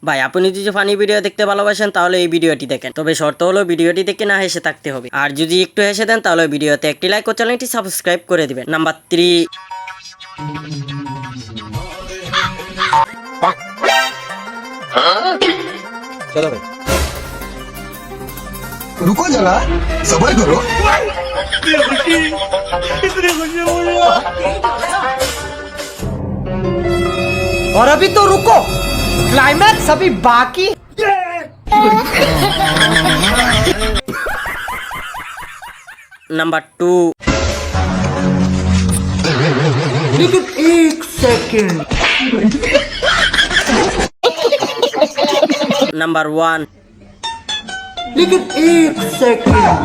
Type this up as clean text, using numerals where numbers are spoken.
ভাই আপনি যদি ফানি ভিডিও দেখতে ভালোবাসেন তাহলে এই ভিডিওটি দেখেন, তবে শর্ত হলো ভিডিওটি দেখে না হেসে থাকতে হবে। আর যদি একটু হেসে দেন তাহলে ভিডিওতে একটি লাইক ও চ্যানেলটি সাবস্ক্রাইব করে দিবেন। নাম্বার 3। चलो भाई रुको जरा सबर करो। और अभी तो रुको, क्लाइमैक्स अभी बाकी। নাম্বার 2। लेकिन एक सेकंड। নাম্বার 1। लेकिन एक सेकंड।